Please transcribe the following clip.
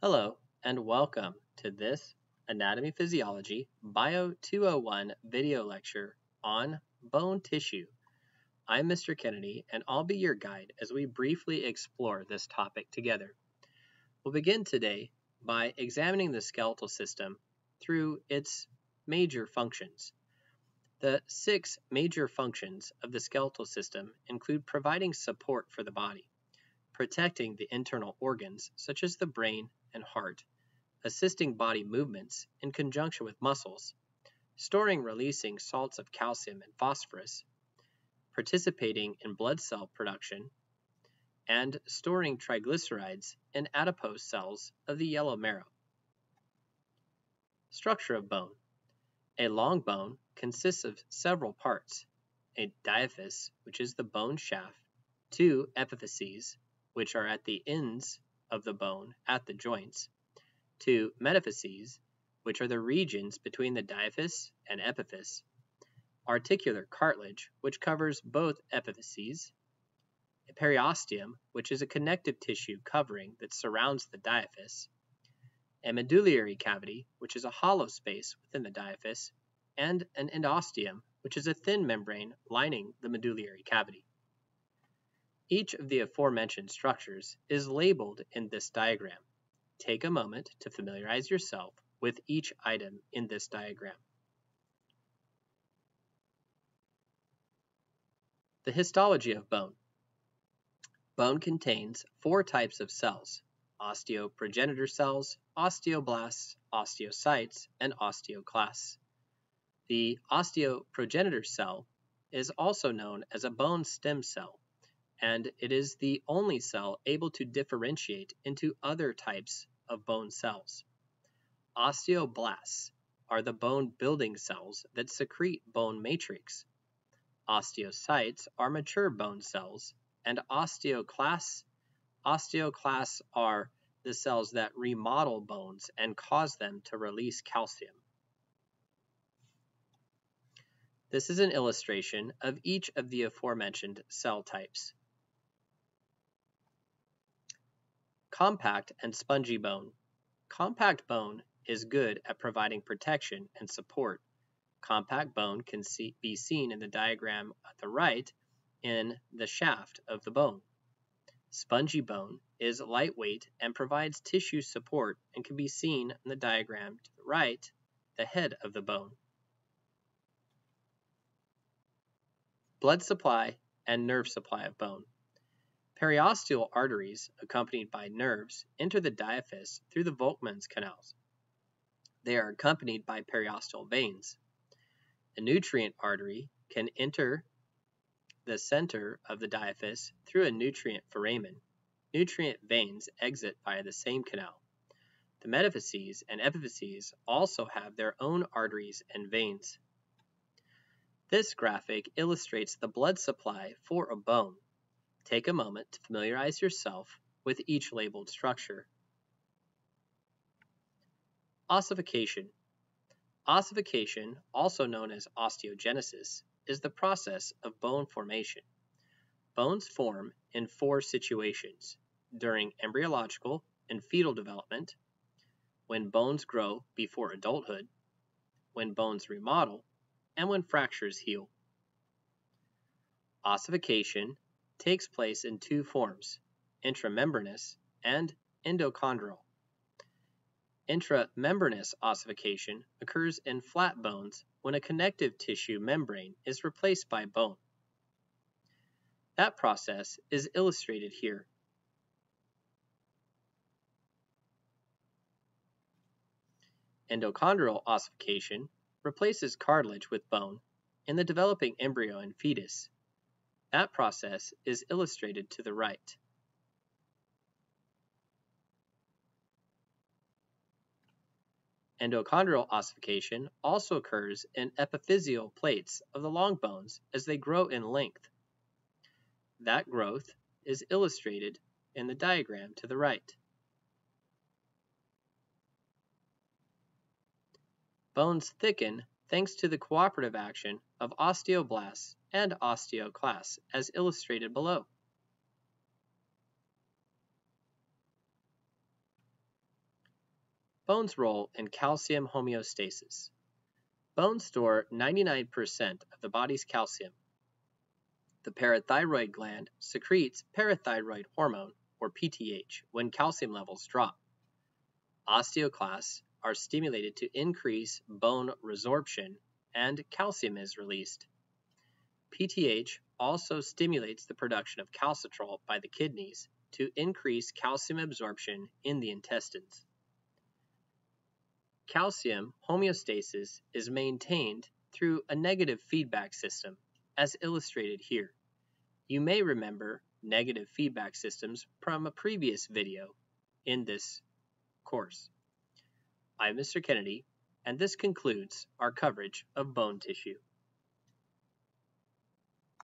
Hello, and welcome to this Anatomy Physiology Bio 201 video lecture on bone tissue. I'm Mr. Kennedy, and I'll be your guide as we briefly explore this topic together. We'll begin today by examining the skeletal system through its major functions. The 6 major functions of the skeletal system include providing support for the body, protecting the internal organs such as the brain and heart, assisting body movements in conjunction with muscles, storing releasing salts of calcium and phosphorus, participating in blood cell production, and storing triglycerides in adipose cells of the yellow marrow. Structure of bone. A long bone consists of several parts: a diaphyse, which is the bone shaft, 2 epiphyses, which are at the ends of the bone at the joints, 2 metaphyses, which are the regions between the diaphyse and epiphyse, articular cartilage, which covers both epiphyses, a periosteum, which is a connective tissue covering that surrounds the diaphyse, a medullary cavity, which is a hollow space within the diaphyse, and an endosteum, which is a thin membrane lining the medullary cavity. Each of the aforementioned structures is labeled in this diagram. Take a moment to familiarize yourself with each item in this diagram. The histology of bone. Bone contains 4 types of cells: osteoprogenitor cells, osteoblasts, osteocytes, and osteoclasts. The osteoprogenitor cell is also known as a bone stem cell, and it is the only cell able to differentiate into other types of bone cells. Osteoblasts are the bone building cells that secrete bone matrix. Osteocytes are mature bone cells, and osteoclasts are the cells that remodel bones and cause them to release calcium. This is an illustration of each of the aforementioned cell types. Compact and spongy bone. Compact bone is good at providing protection and support. Compact bone can be seen in the diagram at the right in the shaft of the bone. Spongy bone is lightweight and provides tissue support and can be seen in the diagram to the right, the head of the bone. Blood supply and nerve supply of bone. Periosteal arteries, accompanied by nerves, enter the diaphyse through the Volkmann's canals. They are accompanied by periosteal veins. A nutrient artery can enter the center of the diaphyse through a nutrient foramen. Nutrient veins exit via the same canal. The metaphyses and epiphyses also have their own arteries and veins. This graphic illustrates the blood supply for a bone. Take a moment to familiarize yourself with each labeled structure. Ossification. Ossification, also known as osteogenesis, is the process of bone formation. Bones form in 4 situations: during embryological and fetal development, when bones grow before adulthood, when bones remodel, and when fractures heal. Ossification takes place in 2 forms: intramembranous and endochondral. Intramembranous ossification occurs in flat bones when a connective tissue membrane is replaced by bone. That process is illustrated here. Endochondral ossification replaces cartilage with bone in the developing embryo and fetus. That process is illustrated to the right. Endochondral ossification also occurs in epiphyseal plates of the long bones as they grow in length. That growth is illustrated in the diagram to the right. Bones thicken thanks to the cooperative action of osteoblasts and osteoclasts, as illustrated below. Bone's role in calcium homeostasis. Bones store 99% of the body's calcium. The parathyroid gland secretes parathyroid hormone, or PTH, when calcium levels drop. Osteoclasts are stimulated to increase bone resorption, and calcium is released. PTH also stimulates the production of calcitrol by the kidneys to increase calcium absorption in the intestines. Calcium homeostasis is maintained through a negative feedback system, as illustrated here. You may remember negative feedback systems from a previous video in this course. I'm Mr. Kennedy, and this concludes our coverage of bone tissue.